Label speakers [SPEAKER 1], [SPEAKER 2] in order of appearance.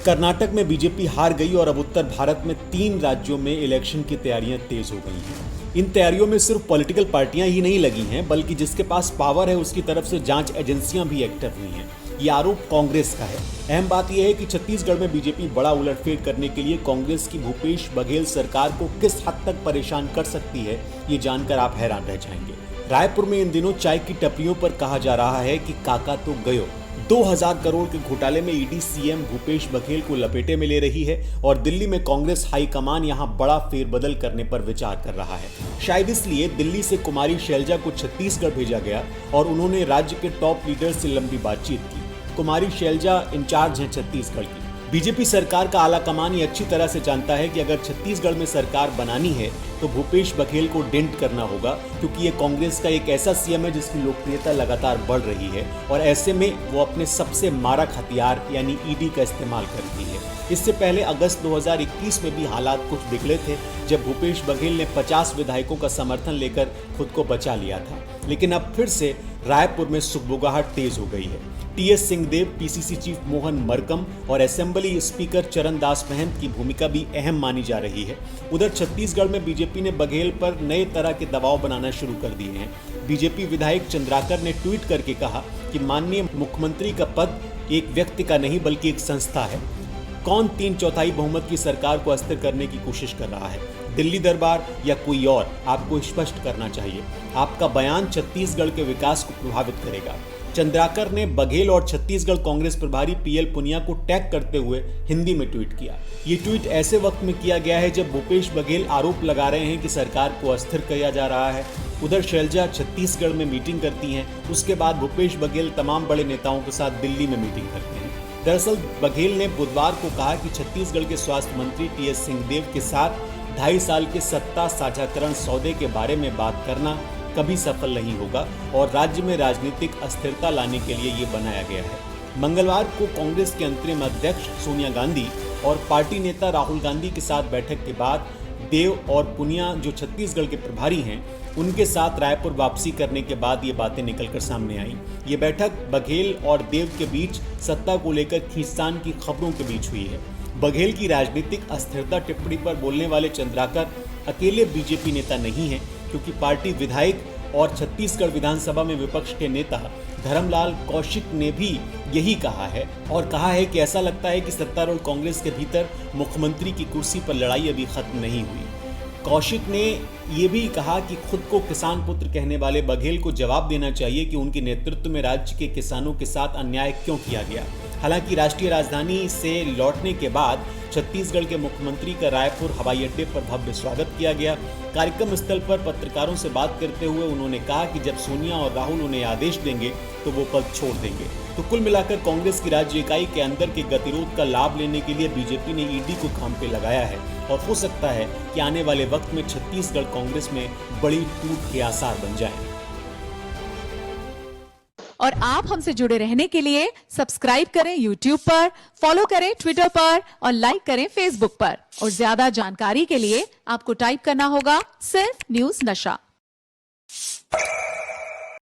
[SPEAKER 1] कर्नाटक में बीजेपी हार गई और अब उत्तर भारत में 3 राज्यों में इलेक्शन की तैयारियां तेज हो गई हैं। इन तैयारियों में सिर्फ पॉलिटिकल पार्टियां ही नहीं लगी हैं, बल्कि जिसके पास पावर है उसकी तरफ से जांच एजेंसियां भी एक्टिव हुई हैं। ये आरोप कांग्रेस का है। अहम बात यह है कि छत्तीसगढ़ में बीजेपी बड़ा उलटफेर करने के लिए कांग्रेस की भूपेश बघेल सरकार को किस हद तक परेशान कर सकती है, ये जानकर आप हैरान रह जाएंगे। रायपुर में इन दिनों चाय की टपरियों पर कहा जा रहा है कि काका तो गयो। 2000 करोड़ के घोटाले में ईडी सीएम भूपेश बघेल को लपेटे में ले रही है और दिल्ली में कांग्रेस हाईकमान यहां बड़ा फेरबदल करने पर विचार कर रहा है। शायद इसलिए दिल्ली से कुमारी शैलजा को छत्तीसगढ़ भेजा गया और उन्होंने राज्य के टॉप लीडर से लंबी बातचीत की। कुमारी शैलजा इंचार्ज हैं छत्तीसगढ़ की। बीजेपी सरकार का आला कमान ये अच्छी तरह से जानता है कि अगर छत्तीसगढ़ में सरकार बनानी है तो भूपेश बघेल को डेंट करना होगा, क्योंकि ये कांग्रेस का एक ऐसा सीएम है जिसकी लोकप्रियता लगातार बढ़ रही है और ऐसे में वो अपने सबसे मारक हथियार यानी ईडी का इस्तेमाल करती है। इससे पहले अगस्त 2021 में भी हालात कुछ बिगड़े थे, जब भूपेश बघेल ने 50 विधायकों का समर्थन लेकर खुद को बचा लिया था। लेकिन अब फिर से रायपुर में सुगबुगाहट तेज हो गई है। T S Singhdeo, PCC chief Mohan Markam और असेंबली स्पीकर चरण दास महंत की भूमिका भी अहम मानी जा रही है। उधर छत्तीसगढ़ में बीजेपी ने बघेल पर नए तरह के दबाव बनाना शुरू कर दिए हैं। बीजेपी विधायक चंद्राकर ने ट्वीट करके कहा कि माननीय मुख्यमंत्री का पद एक व्यक्ति का नहीं बल्कि एक संस्था है। कौन 3/4 बहुमत की सरकार को अस्थिर करने की कोशिश कर रहा है, दिल्ली दरबार या कोई और? आपको स्पष्ट करना चाहिए। आपका बयान छत्तीसगढ़ के विकास को प्रभावित करेगा। चंद्राकर ने बघेल और छत्तीसगढ़ कांग्रेस प्रभारी पीएल पुनिया को टैग करते हुए हिंदी में ट्वीट किया। ये ट्वीट ऐसे वक्त में किया गया है जब भूपेश बघेल आरोप लगा रहे हैं कि सरकार को अस्थिर किया जा रहा है। उधर शैलजा छत्तीसगढ़ में मीटिंग करती हैं, उसके बाद भूपेश बघेल तमाम बड़े नेताओं के साथ दिल्ली में मीटिंग करते हैं। दरअसल बघेल ने बुधवार को कहा कि छत्तीसगढ़ के स्वास्थ्य मंत्री टीएस सिंहदेव के साथ 2.5 साल के सत्ता साझाकरण सौदे के बारे में बात करना कभी सफल नहीं होगा और राज्य में राजनीतिक अस्थिरता लाने के लिए ये बनाया गया है। मंगलवार को कांग्रेस के अंतरिम अध्यक्ष सोनिया गांधी और पार्टी नेता राहुल गांधी के साथ बैठक के बाद देव और पुनिया, जो छत्तीसगढ़ के प्रभारी हैं, उनके साथ रायपुर वापसी करने के बाद ये बातें निकलकर सामने आई। ये बैठक बघेल और देव के बीच सत्ता को लेकर खींचतान की खबरों के बीच हुई है। बघेल की राजनीतिक अस्थिरता टिप्पणी पर बोलने वाले चंद्राकर अकेले बीजेपी नेता नहीं हैं, क्योंकि पार्टी विधायक और छत्तीसगढ़ विधानसभा में विपक्ष के नेता धर्मलाल कौशिक ने भी यही कहा है और कहा है कि ऐसा लगता है कि सत्तारूढ़ कांग्रेस के भीतर मुख्यमंत्री की कुर्सी पर लड़ाई अभी खत्म नहीं हुई। कौशिक ने ये भी कहा कि खुद को किसान पुत्र कहने वाले बघेल को जवाब देना चाहिए कि उनके नेतृत्व में राज्य के किसानों के साथ अन्याय क्यों किया गया। हालांकि राष्ट्रीय राजधानी से लौटने के बाद छत्तीसगढ़ के मुख्यमंत्री का रायपुर हवाई अड्डे पर भव्य स्वागत किया गया। कार्यक्रम स्थल पर पत्रकारों से बात करते हुए उन्होंने कहा कि जब सोनिया और राहुल उन्हें आदेश देंगे तो वो पद छोड़ देंगे। तो कुल मिलाकर कांग्रेस की राज्य इकाई के अंदर के गतिरोध का लाभ लेने के लिए बीजेपी ने ईडी को काम पे लगाया है और हो सकता है कि आने वाले वक्त में छत्तीसगढ़ कांग्रेस में बड़ी टूट के आसार बन जाए।
[SPEAKER 2] और आप हमसे जुड़े रहने के लिए सब्सक्राइब करें YouTube पर, फॉलो करें Twitter पर और लाइक करें Facebook पर। और ज्यादा जानकारी के लिए आपको टाइप करना होगा सिर्फ न्यूज़ नशा।